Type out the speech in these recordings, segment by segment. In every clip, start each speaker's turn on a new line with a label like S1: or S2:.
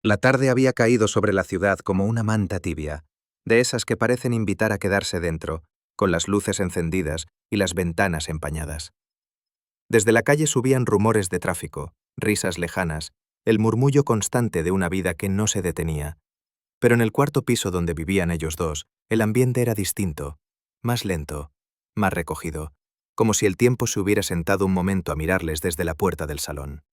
S1: La tarde había caído sobre la ciudad como una manta tibia, de esas que parecen invitar a quedarse dentro, con las luces encendidas y las ventanas empañadas. Desde la calle subían rumores de tráfico, risas lejanas, el murmullo constante de una vida que no se detenía. Pero en el cuarto piso donde vivían ellos dos, el ambiente era distinto, más lento, más recogido, como si el tiempo se hubiera sentado un momento a mirarles desde la puerta del salón.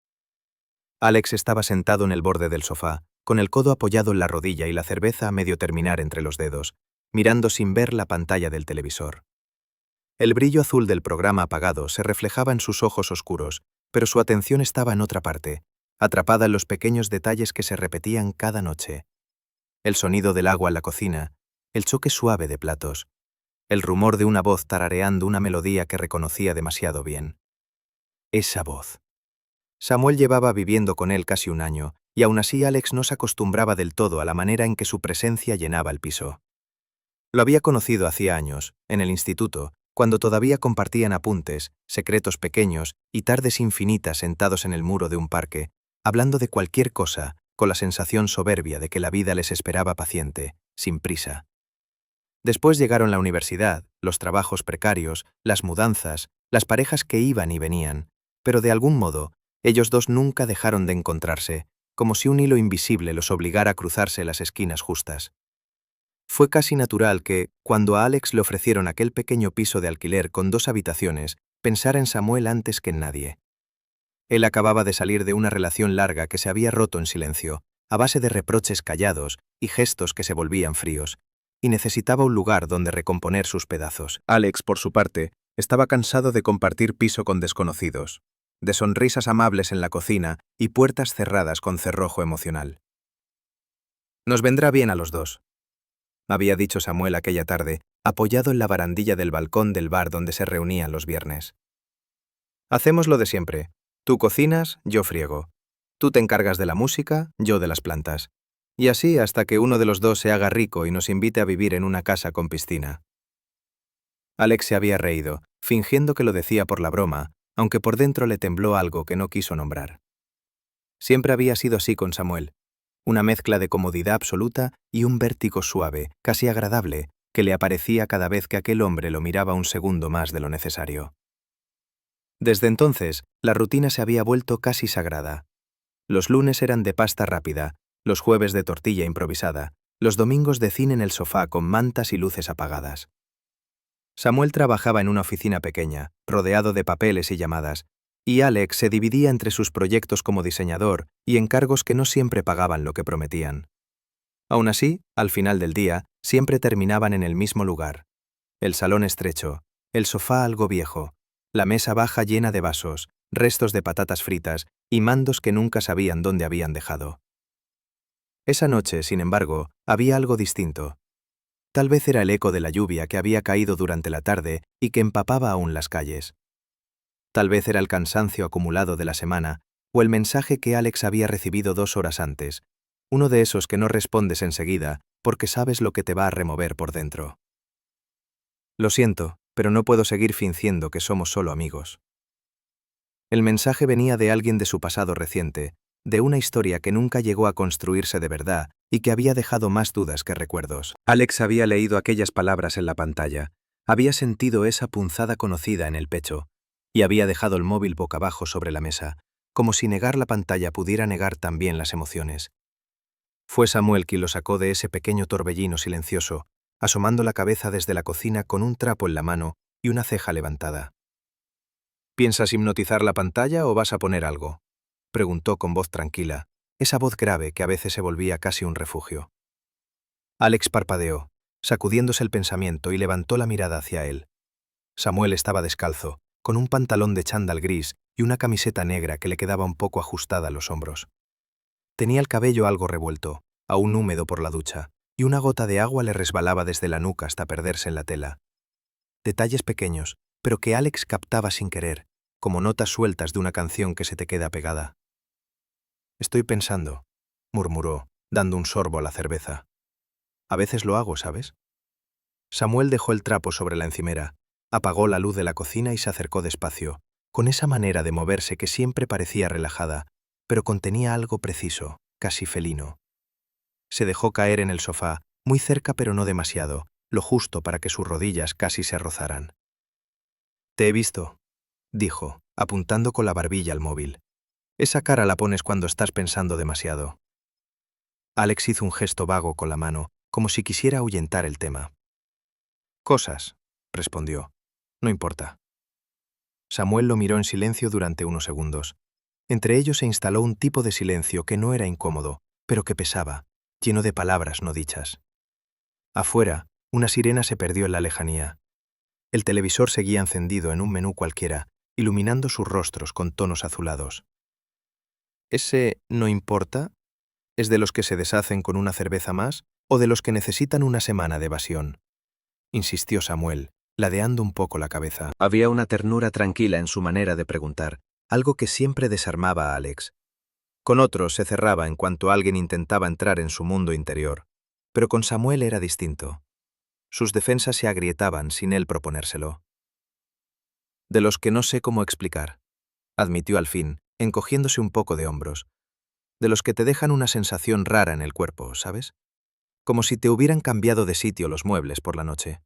S1: Alex estaba sentado en el borde del sofá, con el codo apoyado en la rodilla y la cerveza a medio terminar entre los dedos, mirando sin ver la pantalla del televisor. El brillo azul del programa apagado se reflejaba en sus ojos oscuros, pero su atención estaba en otra parte, atrapada en los pequeños detalles que se repetían cada noche. El sonido del agua en la cocina, el choque suave de platos, el rumor de una voz tarareando una melodía que reconocía demasiado bien. Esa voz. Samuel llevaba viviendo con él casi un año, y aún así Alex no se acostumbraba del todo a la manera en que su presencia llenaba el piso. Lo había conocido hacía años, en el instituto, cuando todavía compartían apuntes, secretos pequeños y tardes infinitas sentados en el muro de un parque, hablando de cualquier cosa, con la sensación soberbia de que la vida les esperaba paciente, sin prisa. Después llegaron la universidad, los trabajos precarios, las mudanzas, las parejas que iban y venían, pero de algún modo, ellos dos nunca dejaron de encontrarse, como si un hilo invisible los obligara a cruzarse las esquinas justas. Fue casi natural que, cuando a Alex le ofrecieron aquel pequeño piso de alquiler con 2 habitaciones, pensara en Samuel antes que en nadie. Él acababa de salir de una relación larga que se había roto en silencio, a base de reproches callados y gestos que se volvían fríos, y necesitaba un lugar donde recomponer sus pedazos. Alex, por su parte, estaba cansado de compartir piso con desconocidos, de sonrisas amables en la cocina y puertas cerradas con cerrojo emocional. «Nos vendrá bien a los dos», había dicho Samuel aquella tarde, apoyado en la barandilla del balcón del bar donde se reunían los viernes. «Hacemos lo de siempre. Tú cocinas, yo friego. Tú te encargas de la música, yo de las plantas. Y así hasta que uno de los dos se haga rico y nos invite a vivir en una casa con piscina». Alex se había reído, fingiendo que lo decía por la broma, aunque por dentro le tembló algo que no quiso nombrar. Siempre había sido así con Samuel. Una mezcla de comodidad absoluta y un vértigo suave, casi agradable, que le aparecía cada vez que aquel hombre lo miraba un segundo más de lo necesario. Desde entonces, la rutina se había vuelto casi sagrada. Los lunes eran de pasta rápida, los jueves de tortilla improvisada, los domingos de cine en el sofá con mantas y luces apagadas. Samuel trabajaba en una oficina pequeña, rodeado de papeles y llamadas, y Alex se dividía entre sus proyectos como diseñador y encargos que no siempre pagaban lo que prometían. Aún así, al final del día, siempre terminaban en el mismo lugar. El salón estrecho, el sofá algo viejo, la mesa baja llena de vasos, restos de patatas fritas y mandos que nunca sabían dónde habían dejado. Esa noche, sin embargo, había algo distinto. Tal vez era el eco de la lluvia que había caído durante la tarde y que empapaba aún las calles. Tal vez era el cansancio acumulado de la semana o el mensaje que Alex había recibido 2 horas antes, uno de esos que no respondes enseguida porque sabes lo que te va a remover por dentro. «Lo siento, pero no puedo seguir fingiendo que somos solo amigos». El mensaje venía de alguien de su pasado reciente, de una historia que nunca llegó a construirse de verdad y que había dejado más dudas que recuerdos. Alex había leído aquellas palabras en la pantalla, había sentido esa punzada conocida en el pecho, y había dejado el móvil boca abajo sobre la mesa, como si negar la pantalla pudiera negar también las emociones. Fue Samuel quien lo sacó de ese pequeño torbellino silencioso, asomando la cabeza desde la cocina con un trapo en la mano y una ceja levantada. «¿Piensas hipnotizar la pantalla o vas a poner algo?», preguntó con voz tranquila, esa voz grave que a veces se volvía casi un refugio. Alex parpadeó, sacudiéndose el pensamiento y levantó la mirada hacia él. Samuel estaba descalzo, con un pantalón de chándal gris y una camiseta negra que le quedaba un poco ajustada a los hombros. Tenía el cabello algo revuelto, aún húmedo por la ducha, y una gota de agua le resbalaba desde la nuca hasta perderse en la tela. Detalles pequeños, pero que Alex captaba sin querer, como notas sueltas de una canción que se te queda pegada. «Estoy pensando», murmuró, dando un sorbo a la cerveza. «A veces lo hago, ¿sabes?». Samuel dejó el trapo sobre la encimera, apagó la luz de la cocina y se acercó despacio, con esa manera de moverse que siempre parecía relajada, pero contenía algo preciso, casi felino. Se dejó caer en el sofá, muy cerca pero no demasiado, lo justo para que sus rodillas casi se rozaran. «Te he visto», dijo, apuntando con la barbilla al móvil. «Esa cara la pones cuando estás pensando demasiado». Alex hizo un gesto vago con la mano, como si quisiera ahuyentar el tema. «Cosas», respondió. «No importa». Samuel lo miró en silencio durante unos segundos. Entre ellos se instaló un tipo de silencio que no era incómodo, pero que pesaba, lleno de palabras no dichas. Afuera, una sirena se perdió en la lejanía. El televisor seguía encendido en un menú cualquiera, iluminando sus rostros con tonos azulados. ¿Ese no importa? ¿Es de los que se deshacen con una cerveza más o de los que necesitan una semana de evasión?, insistió Samuel, ladeando un poco la cabeza. Había una ternura tranquila en su manera de preguntar, algo que siempre desarmaba a Alex. Con otros se cerraba en cuanto alguien intentaba entrar en su mundo interior, pero con Samuel era distinto. Sus defensas se agrietaban sin él proponérselo. «De los que no sé cómo explicar», admitió al fin, encogiéndose un poco de hombros. «De los que te dejan una sensación rara en el cuerpo, ¿sabes? Como si te hubieran cambiado de sitio los muebles por la noche».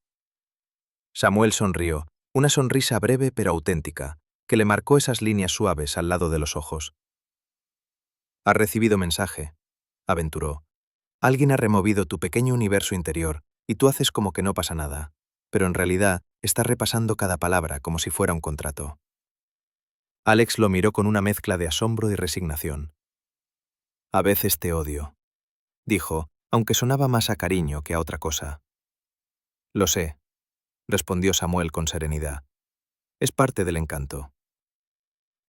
S1: Samuel sonrió, una sonrisa breve pero auténtica, que le marcó esas líneas suaves al lado de los ojos. «Has recibido mensaje», aventuró. «Alguien ha removido tu pequeño universo interior y tú haces como que no pasa nada, pero en realidad estás repasando cada palabra como si fuera un contrato». Alex lo miró con una mezcla de asombro y resignación. «A veces te odio», dijo, aunque sonaba más a cariño que a otra cosa. «Lo sé», respondió Samuel con serenidad. «Es parte del encanto».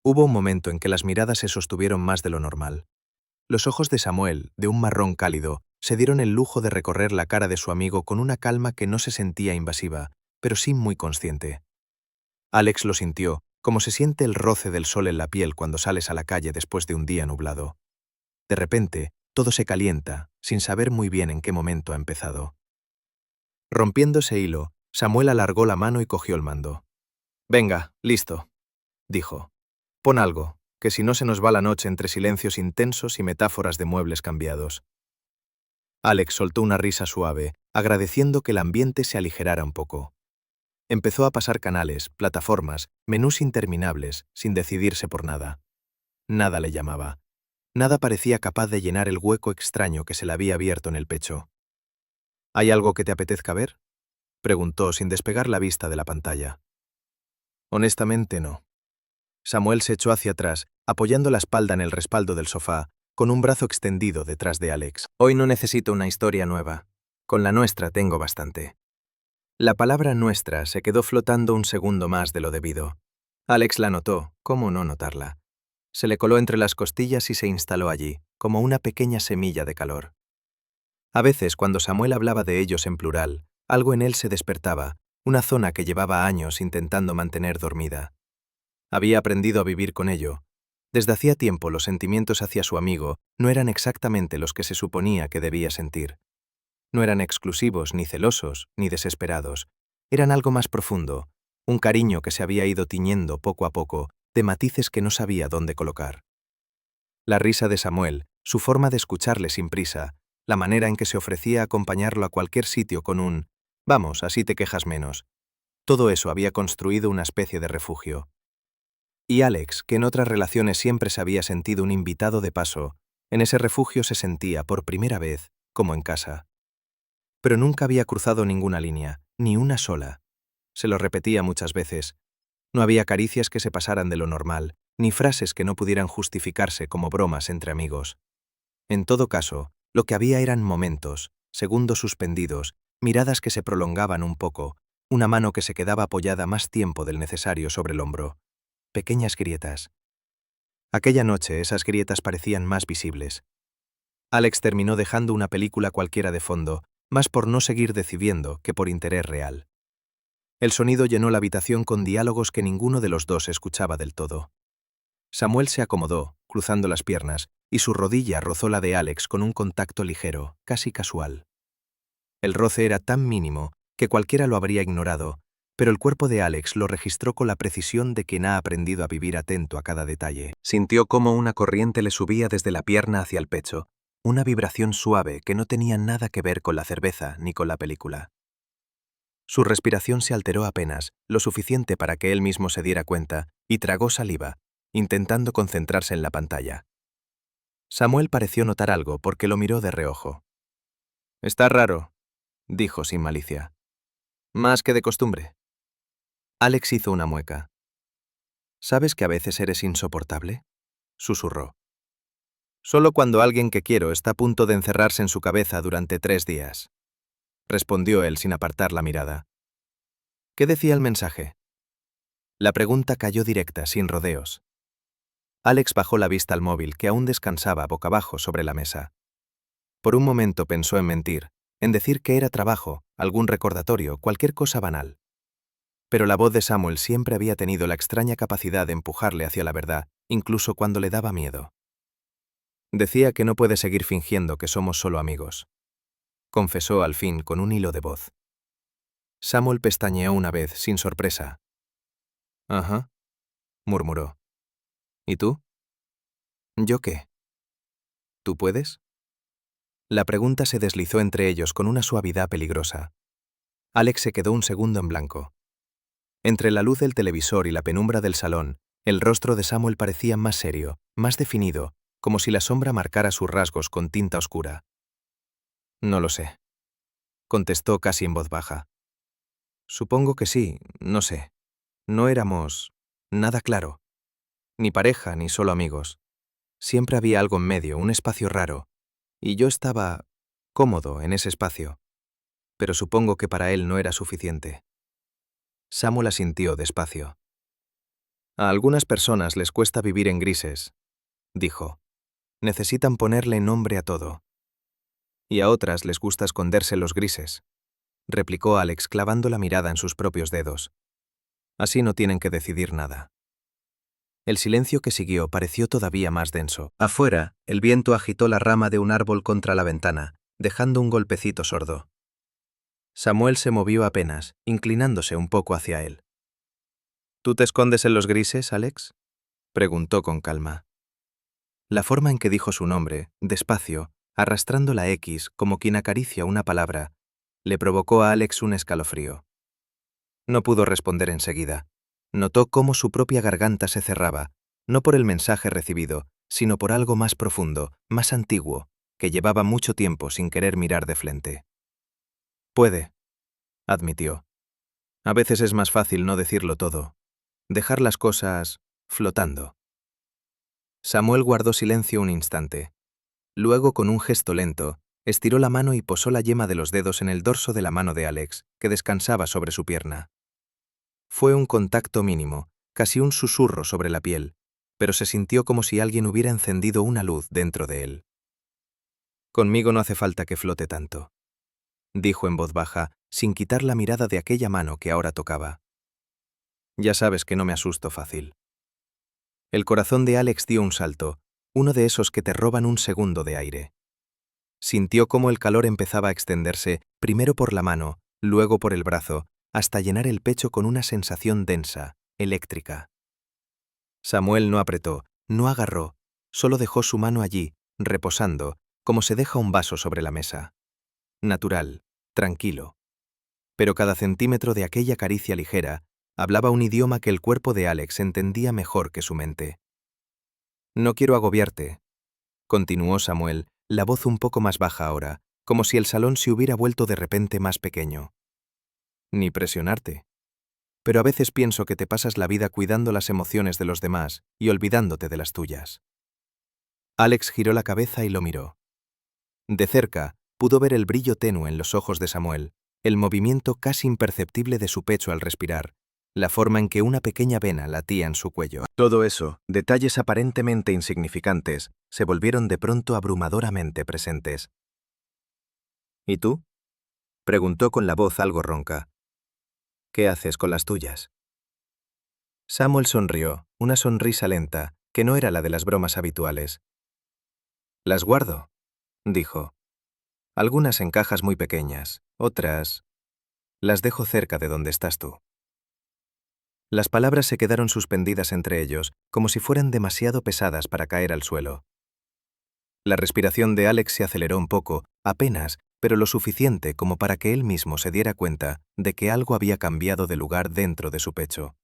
S1: Hubo un momento en que las miradas se sostuvieron más de lo normal. Los ojos de Samuel, de un marrón cálido, se dieron el lujo de recorrer la cara de su amigo con una calma que no se sentía invasiva, pero sí muy consciente. Alex lo sintió, como se siente el roce del sol en la piel cuando sales a la calle después de un día nublado. De repente, todo se calienta, sin saber muy bien en qué momento ha empezado. Rompiendo ese hilo, Samuel alargó la mano y cogió el mando. «Venga, listo», dijo. «Pon algo, que si no se nos va la noche entre silencios intensos y metáforas de muebles cambiados». Alex soltó una risa suave, agradeciendo que el ambiente se aligerara un poco. Empezó a pasar canales, plataformas, menús interminables, sin decidirse por nada. Nada le llamaba. Nada parecía capaz de llenar el hueco extraño que se le había abierto en el pecho. «¿Hay algo que te apetezca ver?», preguntó sin despegar la vista de la pantalla. «Honestamente no». Samuel se echó hacia atrás, apoyando la espalda en el respaldo del sofá, con un brazo extendido detrás de Alex. «Hoy no necesito una historia nueva. Con la nuestra tengo bastante». La palabra nuestra se quedó flotando un segundo más de lo debido. Alex la notó, ¿cómo no notarla? Se le coló entre las costillas y se instaló allí, como una pequeña semilla de calor. A veces, cuando Samuel hablaba de ellos en plural, algo en él se despertaba, una zona que llevaba años intentando mantener dormida. Había aprendido a vivir con ello. Desde hacía tiempo los sentimientos hacia su amigo no eran exactamente los que se suponía que debía sentir. No eran exclusivos, ni celosos, ni desesperados. Eran algo más profundo, un cariño que se había ido tiñendo poco a poco, de matices que no sabía dónde colocar. La risa de Samuel, su forma de escucharle sin prisa, la manera en que se ofrecía a acompañarlo a cualquier sitio con un «vamos, así te quejas menos», todo eso había construido una especie de refugio. Y Alex, que en otras relaciones siempre se había sentido un invitado de paso, en ese refugio se sentía, por primera vez, como en casa. Pero nunca había cruzado ninguna línea, ni una sola. Se lo repetía muchas veces. No había caricias que se pasaran de lo normal, ni frases que no pudieran justificarse como bromas entre amigos. En todo caso, lo que había eran momentos, segundos suspendidos, miradas que se prolongaban un poco, una mano que se quedaba apoyada más tiempo del necesario sobre el hombro. Pequeñas grietas. Aquella noche esas grietas parecían más visibles. Alex terminó dejando una película cualquiera de fondo, más por no seguir decidiendo que por interés real. El sonido llenó la habitación con diálogos que ninguno de los dos escuchaba del todo. Samuel se acomodó, cruzando las piernas, y su rodilla rozó la de Alex con un contacto ligero, casi casual. El roce era tan mínimo que cualquiera lo habría ignorado, pero el cuerpo de Alex lo registró con la precisión de quien ha aprendido a vivir atento a cada detalle. Sintió cómo una corriente le subía desde la pierna hacia el pecho, una vibración suave que no tenía nada que ver con la cerveza ni con la película. Su respiración se alteró apenas, lo suficiente para que él mismo se diera cuenta, y tragó saliva, intentando concentrarse en la pantalla. Samuel pareció notar algo porque lo miró de reojo. «Está raro», dijo sin malicia. «Más que de costumbre». Alex hizo una mueca. «¿Sabes que a veces eres insoportable?», susurró. «Solo cuando alguien que quiero está a punto de encerrarse en su cabeza durante 3 días», respondió él sin apartar la mirada. «¿Qué decía el mensaje?». La pregunta cayó directa, sin rodeos. Alex bajó la vista al móvil, que aún descansaba boca abajo sobre la mesa. Por un momento pensó en mentir, en decir que era trabajo, algún recordatorio, cualquier cosa banal. Pero la voz de Samuel siempre había tenido la extraña capacidad de empujarle hacia la verdad, incluso cuando le daba miedo. Decía que no puede seguir fingiendo que somos solo amigos. Confesó al fin con un hilo de voz. Samuel pestañeó una vez, sin sorpresa. «Ajá», murmuró. «¿Y tú?». «¿Yo qué?». «¿Tú puedes?». La pregunta se deslizó entre ellos con una suavidad peligrosa. Alex se quedó un segundo en blanco. Entre la luz del televisor y la penumbra del salón, el rostro de Samuel parecía más serio, más definido, como si la sombra marcara sus rasgos con tinta oscura. «No lo sé», contestó casi en voz baja. «Supongo que sí, no sé. No éramos nada claro. Ni pareja, ni solo amigos. Siempre había algo en medio, un espacio raro. Y yo estaba cómodo en ese espacio. Pero supongo que para él no era suficiente». Samuel asintió despacio. «A algunas personas les cuesta vivir en grises», dijo. «Necesitan ponerle nombre a todo». «Y a otras les gusta esconderse en los grises», replicó Alex clavando la mirada en sus propios dedos. «Así no tienen que decidir nada». El silencio que siguió pareció todavía más denso. Afuera, el viento agitó la rama de un árbol contra la ventana, dejando un golpecito sordo. Samuel se movió apenas, inclinándose un poco hacia él. «¿Tú te escondes en los grises, Alex?», preguntó con calma. La forma en que dijo su nombre, despacio, arrastrando la X como quien acaricia una palabra, le provocó a Alex un escalofrío. No pudo responder enseguida. Notó cómo su propia garganta se cerraba, no por el mensaje recibido, sino por algo más profundo, más antiguo, que llevaba mucho tiempo sin querer mirar de frente. «Puede», admitió. «A veces es más fácil no decirlo todo, dejar las cosas flotando». Samuel guardó silencio un instante. Luego, con un gesto lento, estiró la mano y posó la yema de los dedos en el dorso de la mano de Alex, que descansaba sobre su pierna. Fue un contacto mínimo, casi un susurro sobre la piel, pero se sintió como si alguien hubiera encendido una luz dentro de él. «Conmigo no hace falta que flote tanto», dijo en voz baja, sin quitar la mirada de aquella mano que ahora tocaba. «Ya sabes que no me asusto fácil». El corazón de Alex dio un salto, uno de esos que te roban un segundo de aire. Sintió cómo el calor empezaba a extenderse, primero por la mano, luego por el brazo, hasta llenar el pecho con una sensación densa, eléctrica. Samuel no apretó, no agarró, solo dejó su mano allí, reposando, como se deja un vaso sobre la mesa. Natural, tranquilo. Pero cada centímetro de aquella caricia ligera hablaba un idioma que el cuerpo de Alex entendía mejor que su mente. «No quiero agobiarte», continuó Samuel, la voz un poco más baja ahora, como si el salón se hubiera vuelto de repente más pequeño. «Ni presionarte. Pero a veces pienso que te pasas la vida cuidando las emociones de los demás y olvidándote de las tuyas». Alex giró la cabeza y lo miró. De cerca, pudo ver el brillo tenue en los ojos de Samuel, el movimiento casi imperceptible de su pecho al respirar, la forma en que una pequeña vena latía en su cuello. Todo eso, detalles aparentemente insignificantes, se volvieron de pronto abrumadoramente presentes. «¿Y tú?», preguntó con la voz algo ronca. «¿Qué haces con las tuyas?». Samuel sonrió, una sonrisa lenta, que no era la de las bromas habituales. «Las guardo», dijo. «Algunas en cajas muy pequeñas, otras las dejo cerca de donde estás tú». Las palabras se quedaron suspendidas entre ellos, como si fueran demasiado pesadas para caer al suelo. La respiración de Alex se aceleró un poco, apenas, pero lo suficiente como para que él mismo se diera cuenta de que algo había cambiado de lugar dentro de su pecho.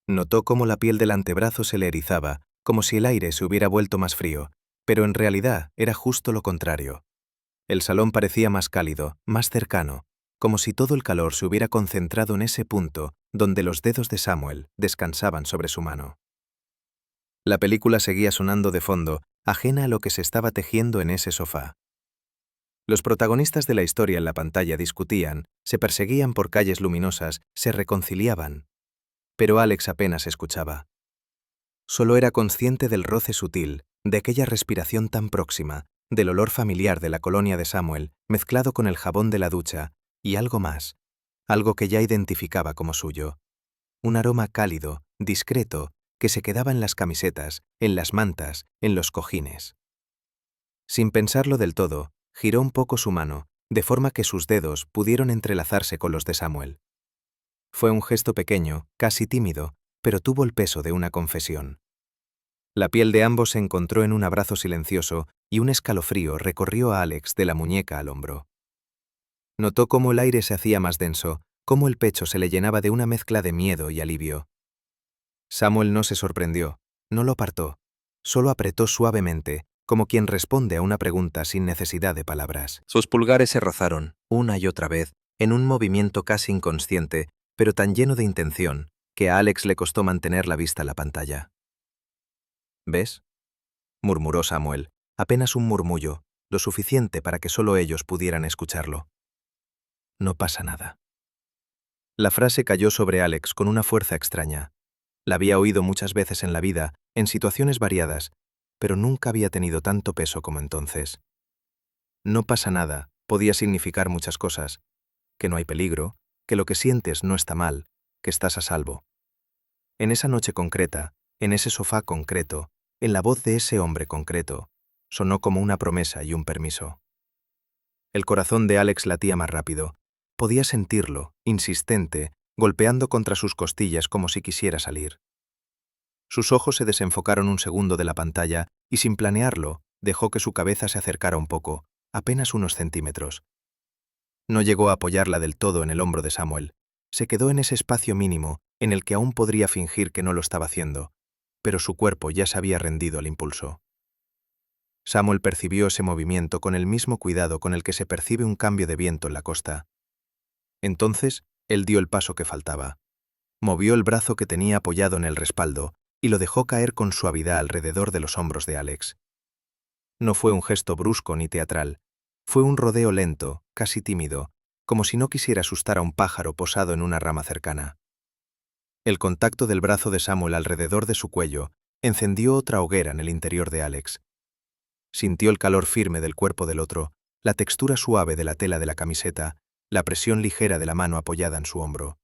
S1: Notó cómo la piel del antebrazo se le erizaba, como si el aire se hubiera vuelto más frío, pero en realidad era justo lo contrario. El salón parecía más cálido, más cercano, como si todo el calor se hubiera concentrado en ese punto donde los dedos de Samuel descansaban sobre su mano. La película seguía sonando de fondo, ajena a lo que se estaba tejiendo en ese sofá. Los protagonistas de la historia en la pantalla discutían, se perseguían por calles luminosas, se reconciliaban. Pero Alex apenas escuchaba. Solo era consciente del roce sutil, de aquella respiración tan próxima, del olor familiar de la colonia de Samuel, mezclado con el jabón de la ducha, y algo más, algo que ya identificaba como suyo. Un aroma cálido, discreto, que se quedaba en las camisetas, en las mantas, en los cojines. Sin pensarlo del todo, giró un poco su mano, de forma que sus dedos pudieron entrelazarse con los de Samuel. Fue un gesto pequeño, casi tímido, pero tuvo el peso de una confesión. La piel de ambos se encontró en un abrazo silencioso y un escalofrío recorrió a Alex de la muñeca al hombro. Notó cómo el aire se hacía más denso, cómo el pecho se le llenaba de una mezcla de miedo y alivio. Samuel no se sorprendió, no lo apartó, solo apretó suavemente, como quien responde a una pregunta sin necesidad de palabras. Sus pulgares se rozaron, una y otra vez, en un movimiento casi inconsciente, pero tan lleno de intención, que a Alex le costó mantener la vista en la pantalla. ¿Ves?, murmuró Samuel, apenas un murmullo, lo suficiente para que solo ellos pudieran escucharlo. No pasa nada. La frase cayó sobre Alex con una fuerza extraña. La había oído muchas veces en la vida, en situaciones variadas, pero nunca había tenido tanto peso como entonces. No pasa nada podía significar muchas cosas, que no hay peligro, que lo que sientes no está mal, que estás a salvo. En esa noche concreta, en ese sofá concreto, en la voz de ese hombre concreto, sonó como una promesa y un permiso. El corazón de Alex latía más rápido. Podía sentirlo, insistente, golpeando contra sus costillas como si quisiera salir. Sus ojos se desenfocaron un segundo de la pantalla y, sin planearlo, dejó que su cabeza se acercara un poco, apenas unos centímetros. No llegó a apoyarla del todo en el hombro de Samuel. Se quedó en ese espacio mínimo en el que aún podría fingir que no lo estaba haciendo, pero su cuerpo ya se había rendido al impulso. Samuel percibió ese movimiento con el mismo cuidado con el que se percibe un cambio de viento en la costa. Entonces, él dio el paso que faltaba. Movió el brazo que tenía apoyado en el respaldo y lo dejó caer con suavidad alrededor de los hombros de Alex. No fue un gesto brusco ni teatral. Fue un rodeo lento, casi tímido, como si no quisiera asustar a un pájaro posado en una rama cercana. El contacto del brazo de Samuel alrededor de su cuello encendió otra hoguera en el interior de Alex. Sintió el calor firme del cuerpo del otro, la textura suave de la tela de la camiseta, la presión ligera de la mano apoyada en su hombro.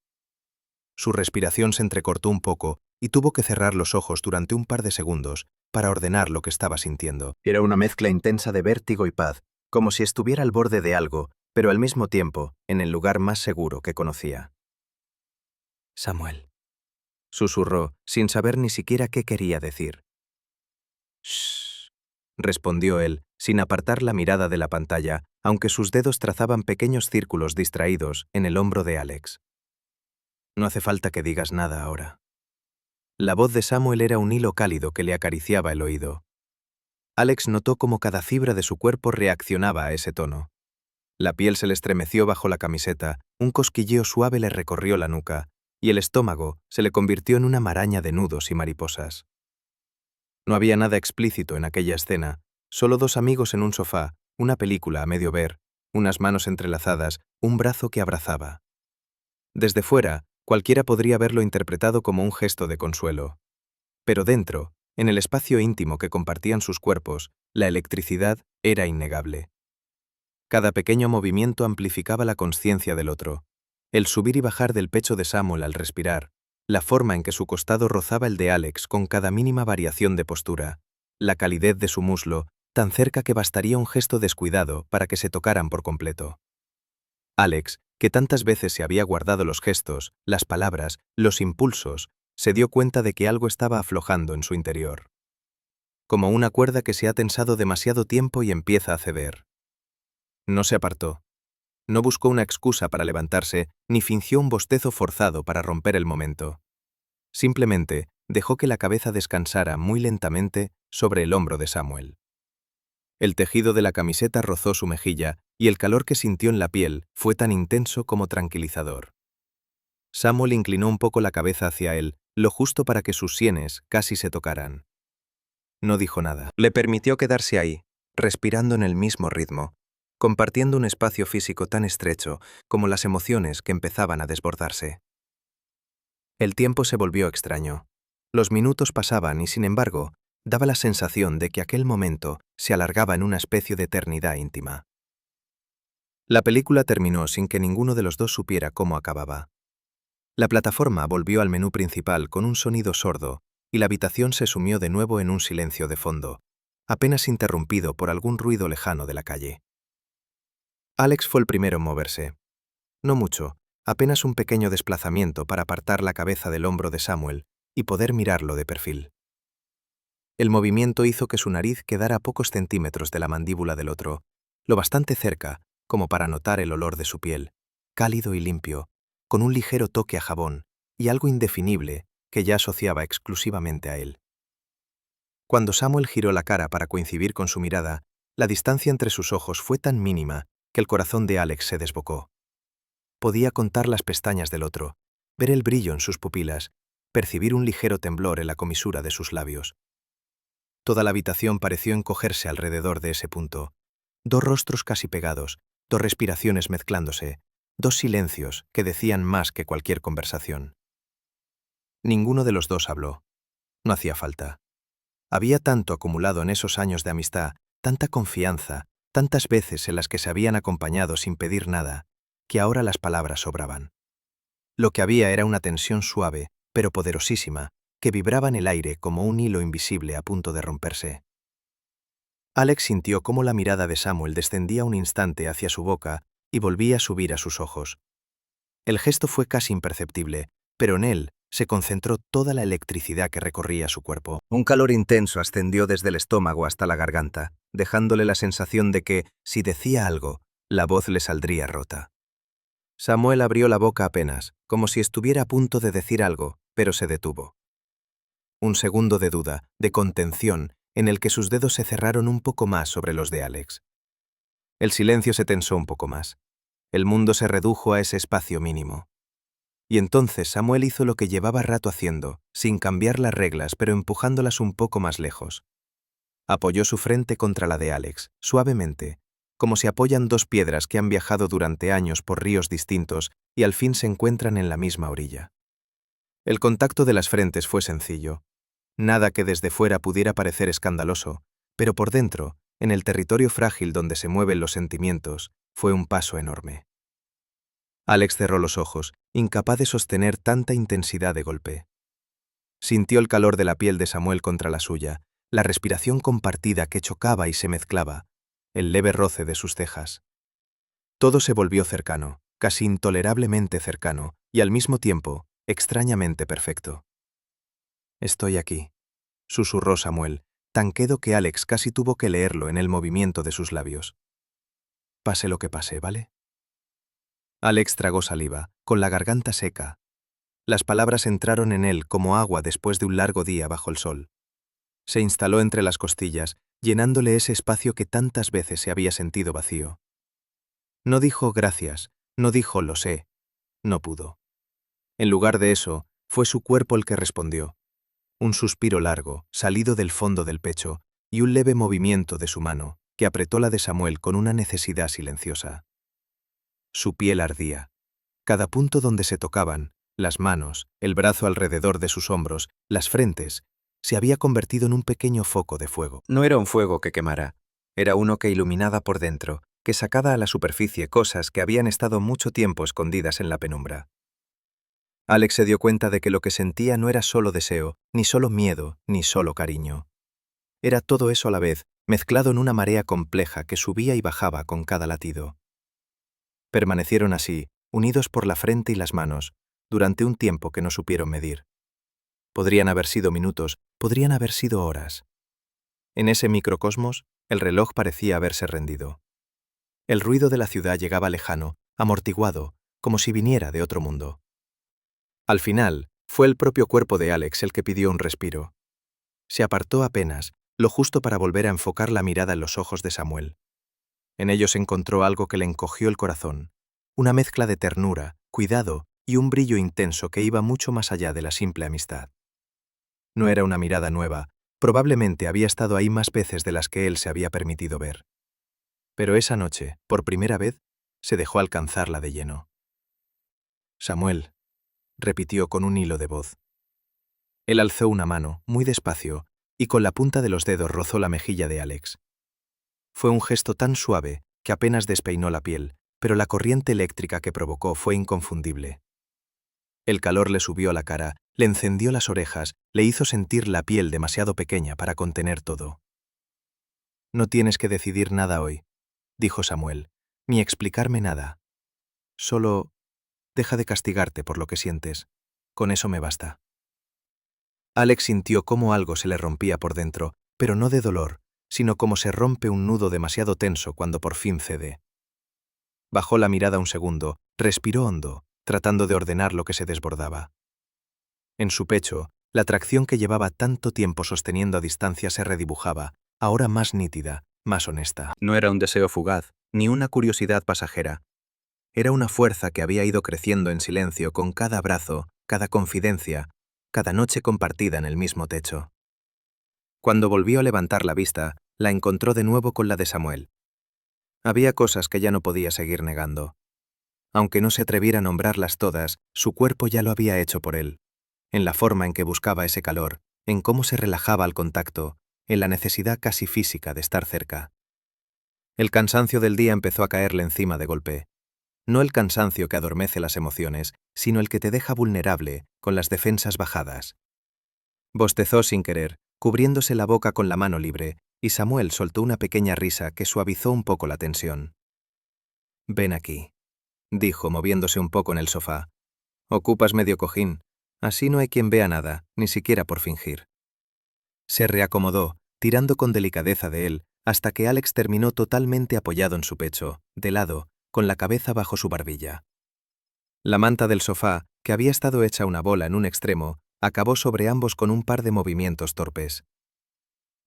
S1: Su respiración se entrecortó un poco y tuvo que cerrar los ojos durante un par de segundos para ordenar lo que estaba sintiendo. Era una mezcla intensa de vértigo y paz, como si estuviera al borde de algo, pero al mismo tiempo en el lugar más seguro que conocía. Samuel, susurró, sin saber ni siquiera qué quería decir. Shh, respondió él, sin apartar la mirada de la pantalla, aunque sus dedos trazaban pequeños círculos distraídos en el hombro de Alex. No hace falta que digas nada ahora. La voz de Samuel era un hilo cálido que le acariciaba el oído. Alex notó cómo cada fibra de su cuerpo reaccionaba a ese tono. La piel se le estremeció bajo la camiseta, un cosquilleo suave le recorrió la nuca, y el estómago se le convirtió en una maraña de nudos y mariposas. No había nada explícito en aquella escena, solo dos amigos en un sofá, una película a medio ver, unas manos entrelazadas, un brazo que abrazaba. Desde fuera, cualquiera podría haberlo interpretado como un gesto de consuelo. Pero dentro, en el espacio íntimo que compartían sus cuerpos, la electricidad era innegable. Cada pequeño movimiento amplificaba la consciencia del otro. El subir y bajar del pecho de Samuel al respirar, la forma en que su costado rozaba el de Alex con cada mínima variación de postura, la calidez de su muslo, tan cerca que bastaría un gesto descuidado para que se tocaran por completo. Alex, que tantas veces se había guardado los gestos, las palabras, los impulsos, se dio cuenta de que algo estaba aflojando en su interior. Como una cuerda que se ha tensado demasiado tiempo y empieza a ceder. No se apartó. No buscó una excusa para levantarse, ni fingió un bostezo forzado para romper el momento. Simplemente dejó que la cabeza descansara muy lentamente sobre el hombro de Samuel. El tejido de la camiseta rozó su mejilla y el calor que sintió en la piel fue tan intenso como tranquilizador. Samuel inclinó un poco la cabeza hacia él, lo justo para que sus sienes casi se tocaran. No dijo nada. Le permitió quedarse ahí, respirando en el mismo ritmo, compartiendo un espacio físico tan estrecho como las emociones que empezaban a desbordarse. El tiempo se volvió extraño. Los minutos pasaban y, sin embargo, daba la sensación de que aquel momento se alargaba en una especie de eternidad íntima. La película terminó sin que ninguno de los dos supiera cómo acababa. La plataforma volvió al menú principal con un sonido sordo y la habitación se sumió de nuevo en un silencio de fondo, apenas interrumpido por algún ruido lejano de la calle. Alex fue el primero en moverse. No mucho, apenas un pequeño desplazamiento para apartar la cabeza del hombro de Samuel y poder mirarlo de perfil. El movimiento hizo que su nariz quedara a pocos centímetros de la mandíbula del otro, lo bastante cerca como para notar el olor de su piel, cálido y limpio, con un ligero toque a jabón y algo indefinible que ya asociaba exclusivamente a él. Cuando Samuel giró la cara para coincidir con su mirada, la distancia entre sus ojos fue tan mínima que el corazón de Alex se desbocó. Podía contar las pestañas del otro, ver el brillo en sus pupilas, percibir un ligero temblor en la comisura de sus labios. Toda la habitación pareció encogerse alrededor de ese punto. Dos rostros casi pegados, dos respiraciones mezclándose, dos silencios que decían más que cualquier conversación. Ninguno de los dos habló. No hacía falta. Había tanto acumulado en esos años de amistad, tanta confianza, tantas veces en las que se habían acompañado sin pedir nada, que ahora las palabras sobraban. Lo que había era una tensión suave, pero poderosísima, que vibraba en el aire como un hilo invisible a punto de romperse. Alex sintió cómo la mirada de Samuel descendía un instante hacia su boca y volvía a subir a sus ojos. El gesto fue casi imperceptible, pero en él se concentró toda la electricidad que recorría su cuerpo. Un calor intenso ascendió desde el estómago hasta la garganta, dejándole la sensación de que, si decía algo, la voz le saldría rota. Samuel abrió la boca apenas, como si estuviera a punto de decir algo, pero se detuvo. Un segundo de duda, de contención, en el que sus dedos se cerraron un poco más sobre los de Alex. El silencio se tensó un poco más. El mundo se redujo a ese espacio mínimo. Y entonces Samuel hizo lo que llevaba rato haciendo, sin cambiar las reglas, pero empujándolas un poco más lejos. Apoyó su frente contra la de Alex, suavemente, como si apoyan dos piedras que han viajado durante años por ríos distintos y al fin se encuentran en la misma orilla. El contacto de las frentes fue sencillo. Nada que desde fuera pudiera parecer escandaloso, pero por dentro, en el territorio frágil donde se mueven los sentimientos, fue un paso enorme. Alex cerró los ojos, incapaz de sostener tanta intensidad de golpe. Sintió el calor de la piel de Samuel contra la suya, la respiración compartida que chocaba y se mezclaba, el leve roce de sus cejas. Todo se volvió cercano, casi intolerablemente cercano, y al mismo tiempo, extrañamente perfecto. «Estoy aquí», susurró Samuel, tan quedo que Alex casi tuvo que leerlo en el movimiento de sus labios. «Pase lo que pase, ¿vale?» Alex tragó saliva, con la garganta seca. Las palabras entraron en él como agua después de un largo día bajo el sol. Se instaló entre las costillas, llenándole ese espacio que tantas veces se había sentido vacío. No dijo gracias, no dijo lo sé, no pudo. En lugar de eso, fue su cuerpo el que respondió. Un suspiro largo, salido del fondo del pecho, y un leve movimiento de su mano, que apretó la de Samuel con una necesidad silenciosa. Su piel ardía. Cada punto donde se tocaban, las manos, el brazo alrededor de sus hombros, las frentes, se había convertido en un pequeño foco de fuego. No era un fuego que quemara, era uno que iluminaba por dentro, que sacaba a la superficie cosas que habían estado mucho tiempo escondidas en la penumbra. Alex se dio cuenta de que lo que sentía no era solo deseo, ni solo miedo, ni solo cariño. Era todo eso a la vez, mezclado en una marea compleja que subía y bajaba con cada latido. Permanecieron así, unidos por la frente y las manos, durante un tiempo que no supieron medir. Podrían haber sido minutos, podrían haber sido horas. En ese microcosmos, el reloj parecía haberse rendido. El ruido de la ciudad llegaba lejano, amortiguado, como si viniera de otro mundo. Al final, fue el propio cuerpo de Alex el que pidió un respiro. Se apartó apenas, lo justo para volver a enfocar la mirada en los ojos de Samuel. En ellos encontró algo que le encogió el corazón, una mezcla de ternura, cuidado y un brillo intenso que iba mucho más allá de la simple amistad. No era una mirada nueva, probablemente había estado ahí más veces de las que él se había permitido ver. Pero esa noche, por primera vez, se dejó alcanzarla de lleno. Samuel, repitió con un hilo de voz. Él alzó una mano, muy despacio, y con la punta de los dedos rozó la mejilla de Alex. Fue un gesto tan suave que apenas despeinó la piel, pero la corriente eléctrica que provocó fue inconfundible. El calor le subió a la cara, le encendió las orejas, le hizo sentir la piel demasiado pequeña para contener todo. No tienes que decidir nada hoy, dijo Samuel, ni explicarme nada. Solo deja de castigarte por lo que sientes. Con eso me basta. Alex sintió cómo algo se le rompía por dentro, pero no de dolor, sino como se rompe un nudo demasiado tenso cuando por fin cede. Bajó la mirada un segundo, respiró hondo, tratando de ordenar lo que se desbordaba. En su pecho, la atracción que llevaba tanto tiempo sosteniendo a distancia se redibujaba, ahora más nítida, más honesta. No era un deseo fugaz, ni una curiosidad pasajera. Era una fuerza que había ido creciendo en silencio con cada abrazo, cada confidencia, cada noche compartida en el mismo techo. Cuando volvió a levantar la vista, la encontró de nuevo con la de Samuel. Había cosas que ya no podía seguir negando. Aunque no se atreviera a nombrarlas todas, su cuerpo ya lo había hecho por él, en la forma en que buscaba ese calor, en cómo se relajaba al contacto, en la necesidad casi física de estar cerca. El cansancio del día empezó a caerle encima de golpe. No el cansancio que adormece las emociones, sino el que te deja vulnerable, con las defensas bajadas. Bostezó sin querer, cubriéndose la boca con la mano libre, y Samuel soltó una pequeña risa que suavizó un poco la tensión. «Ven aquí», dijo, moviéndose un poco en el sofá. «Ocupas medio cojín. Así no hay quien vea nada, ni siquiera por fingir». Se reacomodó, tirando con delicadeza de él, hasta que Alex terminó totalmente apoyado en su pecho, de lado, con la cabeza bajo su barbilla. La manta del sofá, que había estado hecha una bola en un extremo, acabó sobre ambos con un par de movimientos torpes.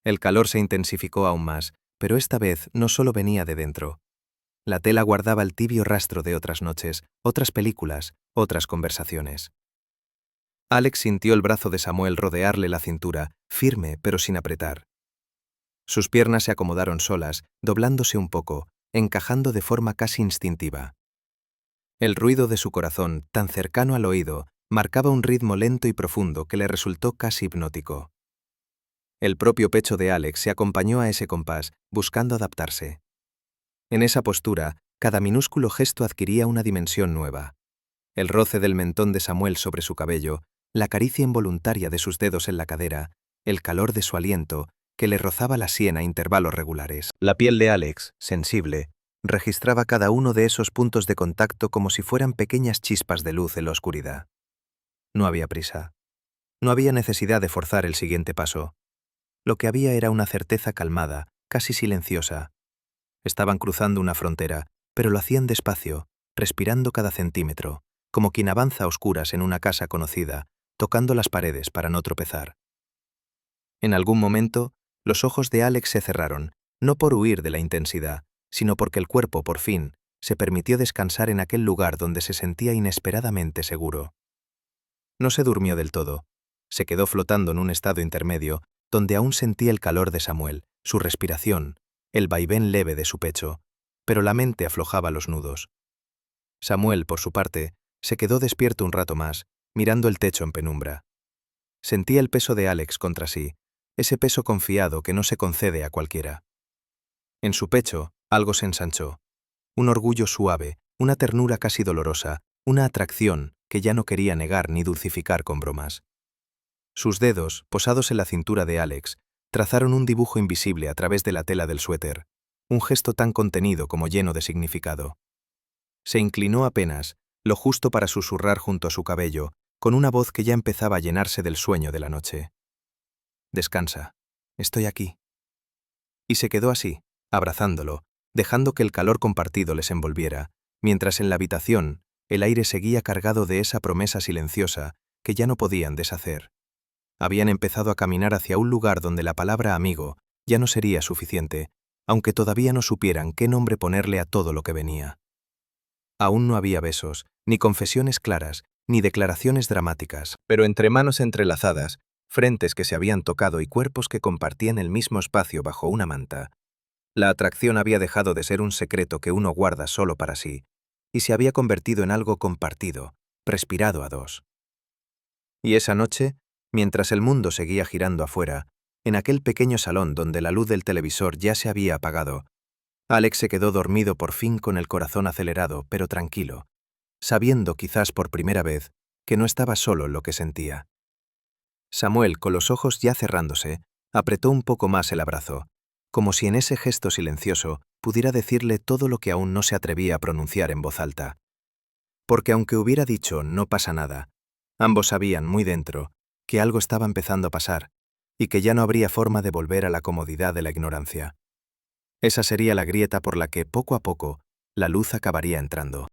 S1: El calor se intensificó aún más, pero esta vez no solo venía de dentro. La tela guardaba el tibio rastro de otras noches, otras películas, otras conversaciones. Alex sintió el brazo de Samuel rodearle la cintura, firme pero sin apretar. Sus piernas se acomodaron solas, doblándose un poco, encajando de forma casi instintiva. El ruido de su corazón, tan cercano al oído, marcaba un ritmo lento y profundo que le resultó casi hipnótico. El propio pecho de Alex se acompañó a ese compás, buscando adaptarse. En esa postura, cada minúsculo gesto adquiría una dimensión nueva. El roce del mentón de Samuel sobre su cabello, la caricia involuntaria de sus dedos en la cadera, el calor de su aliento, que le rozaba la sien a intervalos regulares. La piel de Alex, sensible, registraba cada uno de esos puntos de contacto como si fueran pequeñas chispas de luz en la oscuridad. No había prisa. No había necesidad de forzar el siguiente paso. Lo que había era una certeza calmada, casi silenciosa. Estaban cruzando una frontera, pero lo hacían despacio, respirando cada centímetro, como quien avanza a oscuras en una casa conocida, tocando las paredes para no tropezar. En algún momento, los ojos de Alex se cerraron, no por huir de la intensidad, sino porque el cuerpo, por fin, se permitió descansar en aquel lugar donde se sentía inesperadamente seguro. No se durmió del todo. Se quedó flotando en un estado intermedio, donde aún sentía el calor de Samuel, su respiración, el vaivén leve de su pecho, pero la mente aflojaba los nudos. Samuel, por su parte, se quedó despierto un rato más, mirando el techo en penumbra. Sentía el peso de Alex contra sí, ese peso confiado que no se concede a cualquiera. En su pecho, algo se ensanchó. Un orgullo suave, una ternura casi dolorosa, una atracción que ya no quería negar ni dulcificar con bromas. Sus dedos, posados en la cintura de Alex, trazaron un dibujo invisible a través de la tela del suéter, un gesto tan contenido como lleno de significado. Se inclinó apenas, lo justo para susurrar junto a su cabello, con una voz que ya empezaba a llenarse del sueño de la noche. «Descansa. Estoy aquí». Y se quedó así, abrazándolo, dejando que el calor compartido les envolviera, mientras en la habitación el aire seguía cargado de esa promesa silenciosa que ya no podían deshacer. Habían empezado a caminar hacia un lugar donde la palabra amigo ya no sería suficiente, aunque todavía no supieran qué nombre ponerle a todo lo que venía. Aún no había besos, ni confesiones claras, ni declaraciones dramáticas, pero entre manos entrelazadas, frentes que se habían tocado y cuerpos que compartían el mismo espacio bajo una manta, la atracción había dejado de ser un secreto que uno guarda solo para sí, y se había convertido en algo compartido, respirado a dos. Y esa noche, mientras el mundo seguía girando afuera, en aquel pequeño salón donde la luz del televisor ya se había apagado, Alex se quedó dormido por fin con el corazón acelerado, pero tranquilo, sabiendo quizás por primera vez que no estaba solo en lo que sentía. Samuel, con los ojos ya cerrándose, apretó un poco más el abrazo, como si en ese gesto silencioso pudiera decirle todo lo que aún no se atrevía a pronunciar en voz alta. Porque aunque hubiera dicho «no pasa nada», ambos sabían muy dentro que algo estaba empezando a pasar y que ya no habría forma de volver a la comodidad de la ignorancia. Esa sería la grieta por la que, poco a poco, la luz acabaría entrando.